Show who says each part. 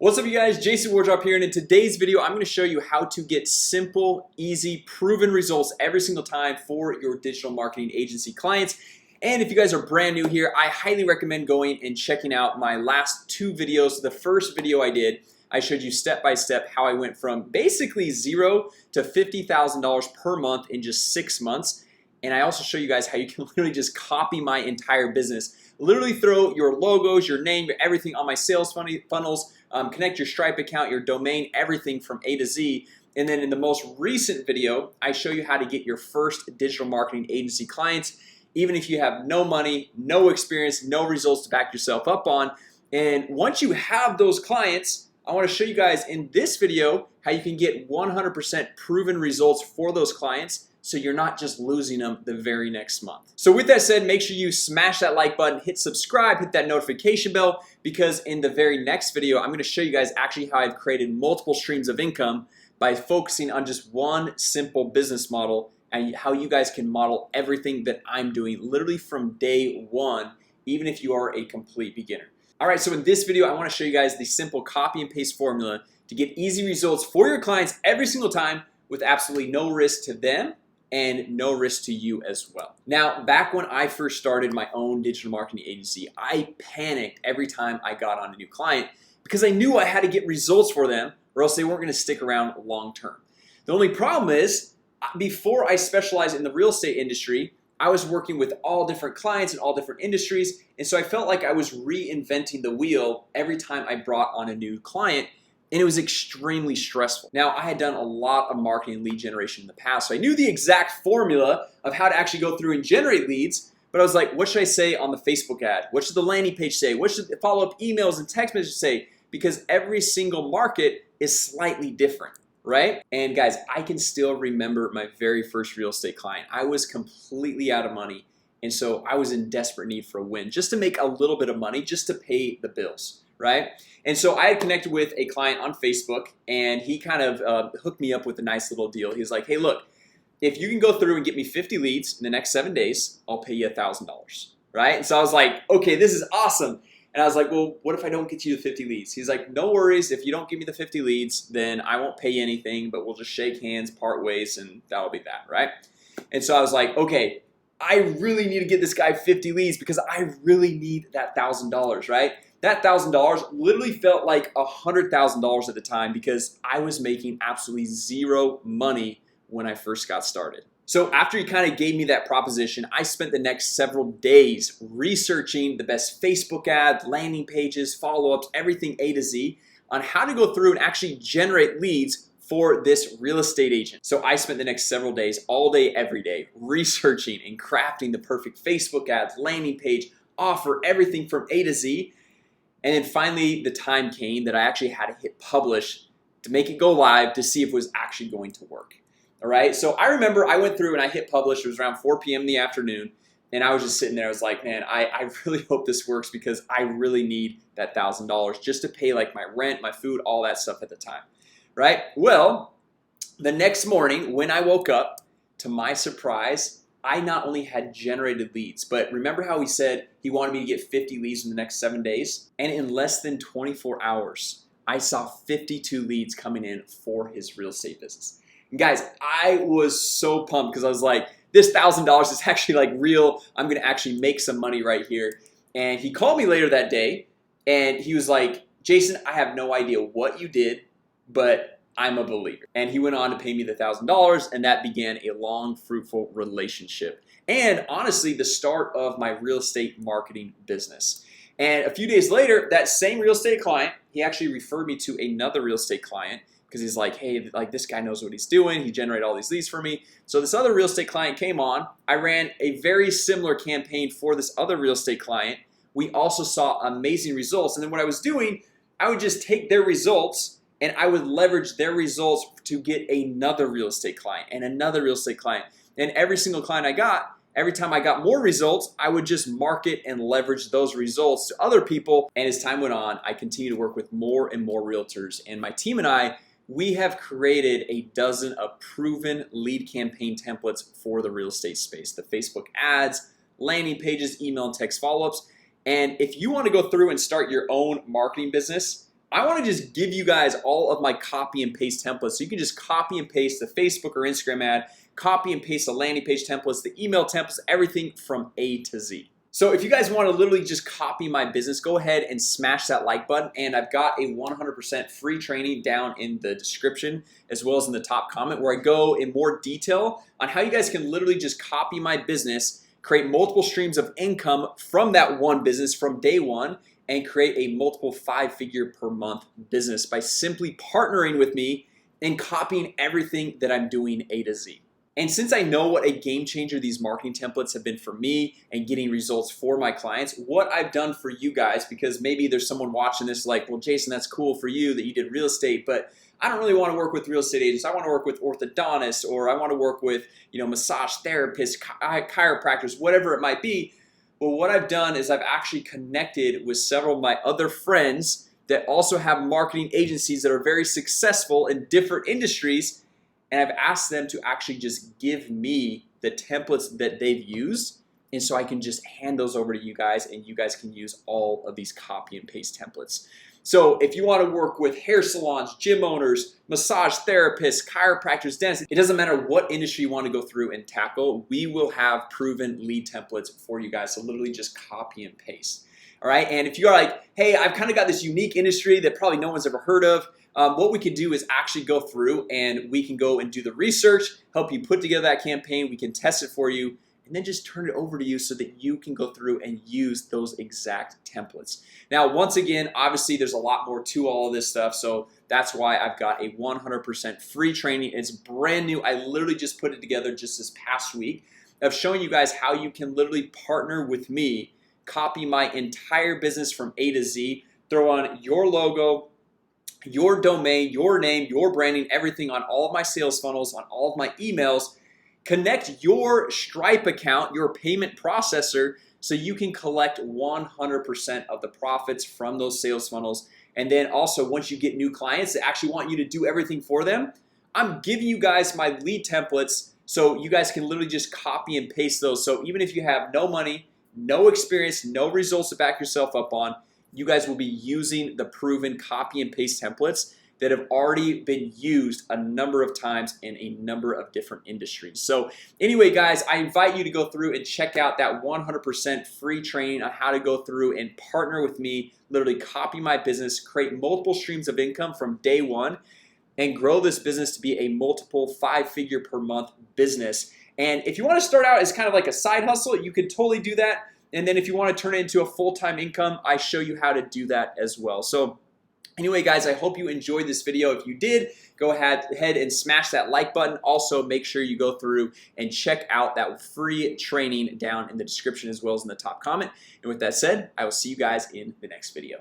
Speaker 1: What's up you guys, Jason Wardrop here, and in today's video I'm going to show you how to get simple, easy, proven results every single time for your digital marketing agency clients. And if you guys are brand new here, I highly recommend going and checking out my last two videos. The first video I showed you step by step how I went from basically zero to $50,000 per month in just 6 months. And I also show you guys how you can literally just copy my entire business. Literally throw your logos, your name, your everything on my sales funnels, connect your Stripe account, your domain, everything from A to Z. And then in the most recent video, I show you how to get your first digital marketing agency clients, even if you have no money, no experience, no results to back yourself up on. And once you have those clients, I want to show you guys in this video how you can get 100% proven results for those clients, so you're not just losing them the very next month. So with that said, make sure you smash that like button, hit subscribe, hit that notification bell, because in the very next video I'm going to show you guys actually how I've created multiple streams of income by focusing on just one simple business model, and how you guys can model everything that I'm doing literally from day one, even if you are a complete beginner. Alright, so in this video I want to show you guys the simple copy and paste formula to get easy results for your clients every single time with absolutely no risk to them and no risk to you as well. Now, back when I first started my own digital marketing agency, I panicked every time I got on a new client because I knew I had to get results for them or else they weren't going to stick around long term. The only problem is, before I specialized in the real estate industry, I was working with all different clients in all different industries, and so I felt like I was reinventing the wheel every time I brought on a new client, and it was extremely stressful. Now, I had done a lot of marketing and lead generation in the past, so I knew the exact formula of how to actually go through and generate leads, but I was like, what should I say on the Facebook ad? What should the landing page say? What should the follow-up emails and text messages say? Because every single market is slightly different, right? And guys, I can still remember my very first real estate client. I was completely out of money, and so I was in desperate need for a win, just to make a little bit of money, just to pay the bills, right? And so I had connected with a client on Facebook, and he kind of hooked me up with a nice little deal. He was like, hey, look, if you can go through and get me 50 leads in the next 7 days, I'll pay you $1,000, right? And so I was like, okay, this is awesome. And I was like, well, what if I don't get you the 50 leads? He's like, no worries. If you don't give me the 50 leads, then I won't pay you anything, but we'll just shake hands, part ways, and that'll be that, right? And so I was like, okay, I really need to get this guy 50 leads because I really need that $1,000, right? That $1,000 literally felt like $100,000 at the time because I was making absolutely zero money when I first got started. So after he kind of gave me that proposition, I spent the next several days researching the best Facebook ads, landing pages, follow-ups, everything A to Z on how to go through and actually generate leads for this real estate agent. So I spent the next several days, all day, every day, researching and crafting the perfect Facebook ads, landing page, offer, everything from A to Z. And then finally the time came that I actually had to hit publish to make it go live to see if it was actually going to work. All right, so I remember I went through and I hit publish. It was around 4 p.m. in the afternoon, and I was just sitting there. I was like, man, I really hope this works because I really need that $1,000 just to pay like my rent, my food, all that stuff at the time, right? Well, the next morning when I woke up, to my surprise, I not only had generated leads, but remember how he said he wanted me to get 50 leads in the next 7 days? And in less than 24 hours, I saw 52 leads coming in for his real estate business. And guys, I was so pumped because I was like, this $1,000 is actually like real. I'm gonna actually make some money right here. And he called me later that day and he was like, Jason, I have no idea what you did, but I'm a believer. And he went on to pay me the $1,000, and that began a long, fruitful relationship. And honestly, the start of my real estate marketing business. And a few days later, that same real estate client, he actually referred me to another real estate client because he's like, hey, like this guy knows what he's doing. He generated all these leads for me. So this other real estate client came on. I ran a very similar campaign for this other real estate client. We also saw amazing results. And then what I was doing, I would just take their results and I would leverage their results to get another real estate client and another real estate client. And every single client I got, every time I got more results, I would just market and leverage those results to other people. And as time went on, I continued to work with more and more realtors. And my team and I, we have created a dozen of proven lead campaign templates for the real estate space, the Facebook ads, landing pages, email and text follow-ups. And if you want to go through and start your own marketing business, I want to just give you guys all of my copy and paste templates. So you can just copy and paste the Facebook or Instagram ad, copy and paste the landing page templates, the email templates, everything from A to Z. So if you guys want to literally just copy my business, go ahead and smash that like button. And I've got a 100% free training down in the description as well as in the top comment, where I go in more detail on how you guys can literally just copy my business, create multiple streams of income from that one business from day one, and create a multiple 5-figure per month business by simply partnering with me and copying everything that I'm doing A to Z. And since I know what a game changer these marketing templates have been for me and getting results for my clients, what I've done for you guys, because maybe there's someone watching this like, well, Jason, that's cool for you that you did real estate, but I don't really want to work with real estate agents. I want to work with orthodontists, or I want to work with, massage therapists, chiropractors, whatever it might be. Well, what I've done is I've actually connected with several of my other friends that also have marketing agencies that are very successful in different industries, and I've asked them to actually just give me the templates that they've used, and so I can just hand those over to you guys, and you guys can use all of these copy and paste templates. So if you want to work with hair salons, gym owners, massage therapists, chiropractors, dentists, it doesn't matter what industry you want to go through and tackle, we will have proven lead templates for you guys. So literally just copy and paste. All right, and if you're like, hey, I've kind of got this unique industry that probably no one's ever heard of, what we can do is actually go through and we can go and do the research, help you put together that campaign, we can test it for you, and then just turn it over to you so that you can go through and use those exact templates. Now, once again, obviously there's a lot more to all of this stuff, so that's why I've got a 100% free training. It's brand new. I literally just put it together just this past week of showing you guys how you can literally partner with me, copy my entire business from A to Z, throw on your logo, your domain, your name, your branding, everything on all of my sales funnels, on all of my emails, connect your Stripe account, your payment processor, so you can collect 100% of the profits from those sales funnels. And then also, once you get new clients that actually want you to do everything for them, I'm giving you guys my lead templates so you guys can literally just copy and paste those. So even if you have no money, no experience, no results to back yourself up on, you guys will be using the proven copy and paste templates that have already been used a number of times in a number of different industries. So anyway, guys, I invite you to go through and check out that 100% free training on how to go through and partner with me, literally copy my business, create multiple streams of income from day one, and grow this business to be a multiple 5-figure per month business. And if you want to start out as kind of like a side hustle, you can totally do that. And then if you want to turn it into a full-time income, I show you how to do that as well. So anyway, guys, I hope you enjoyed this video. If you did, go ahead and smash that like button. Also, make sure you go through and check out that free training down in the description as well as in the top comment. And with that said, I will see you guys in the next video.